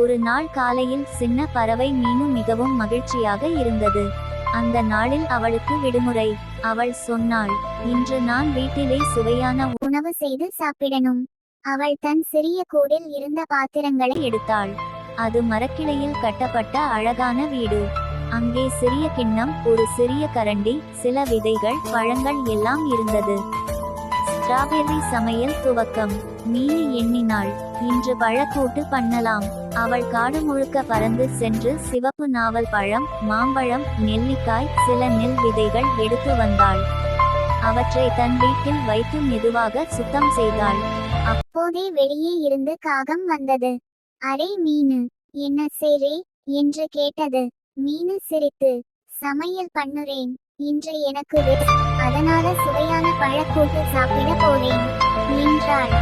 ஒரு நாள் காலையில் சின்ன பறவை மீனு மிகவும் மகிழ்ச்சியாக இருந்தது. அந்த நாளில் அவளுக்கு விடுமுறை. அவள் சொன்னாள், இன்று நான் வீட்டிலே சுவையான உணவு செய்து சாப்பிடணும். அவள் தன் சிறிய கூடில் இருந்த பாத்திரங்களை எடுத்தாள். அது மரக்கிளையில் கட்டப்பட்ட அழகான வீடு. அங்கே சிறிய கிண்ணம், ஒரு சிறிய கரண்டி, சில விதைகள், பழங்கள் எல்லாம் இருந்தது. ஸ்ட்ராபெர்ரி சமையல் துவக்கம். மீனு எண்ணினாள், இன்று பழக்கூட்டு பண்ணலாம். அவள் காடு முழுக்க பறந்து சென்று சிவப்பு நாவல் பழம், மாம்பழம், நெல்லிக்காய், சில நெல் விதைகள் எடுத்து வந்தாள். அவற்றை தன் வீட்டில் வைத்து மெதுவாக சுத்தம் செய்தாள். அப்போதே வெளியே இருந்து காகம் வந்தது. அரே மீனு, என்ன செய்றே என்று கேட்டது. மீனு சிரித்து, சமையல் பண்ணுறேன். இன்று எனக்கு அதனால சுவையான பழக்கூட்டு சாப்பிட போறேன் என்றாள்.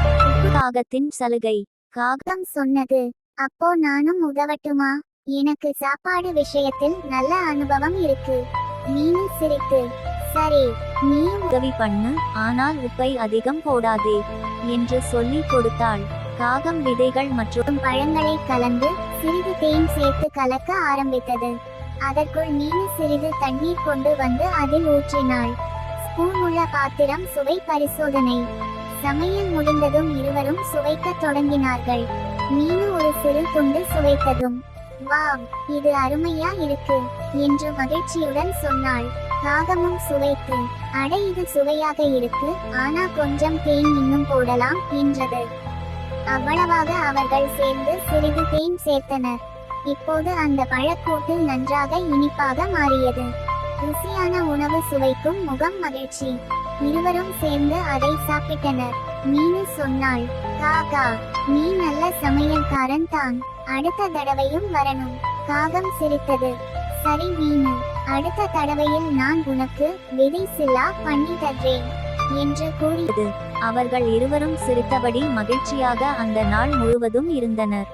காகத்தின் சலுகை. காகம் சொன்னது, அப்போ நானும் உதவட்டுமா? எனக்கு சாப்பாடு விஷயத்தில் நல்ல அனுபவம் இருக்கு. மீனு சிரித்து, சரி, நீயும் உதவி பண்ணு, ஆனால் உப்பை அதிகம் போடாதே என்று சொல்லி கொடுத்தாள். காகம் விதைகள் மற்றும் பழங்களை கலந்து சிறிது தேன் சேர்த்து கலக்க ஆரம்பித்தது. அதற்குள் மீனு சிறிது தண்ணீர் கொண்டு வந்து அதில் ஊற்றினாள். ஸ்பூன் உள்ள பாத்திரம் சுவை பரிசோதனை. சமையல் முடிந்ததும் இருவரும் சுவைக்க தொடங்கினார்கள். மீனு ஒரு சிறு துண்டு சுவைத்ததும், வாவ், இது அருமையா இருக்கு என்று மகிழ்ச்சியுடன் சொன்னாள். காகமும் சுவைத்து, அட இது சுவையாக இருக்கு, ஆனா கொஞ்சம் தேன் இன்னும் போடலாம் என்றது. அவ்வளவாக அவர்கள் சேர்ந்து சிறிது தேன் சேர்த்தனர். இப்போது அந்த பழக்கூட்டு நன்றாக இனிப்பாக மாறியது. ருசியான உணவு சுவைக்கும் முகம் மகிழ்ச்சி. இருவரும் சேர்ந்து அதை சாப்பிட்டனர். மீனு சொன்னாள், காகா, நீ நல்ல சமையல்காரன் தான். அடுத்த தடவையும் வரணும். காகம் சிரித்தது, சரி மீனு, அடுத்த தடவையில் நான் உனக்கு விதை சில்லா பண்ணி தர்றேன் என்று கூறியது. அவர்கள் இருவரும் சிரித்தபடி மகிழ்ச்சியாக அந்த நாள் முழுவதும் இருந்தனர்.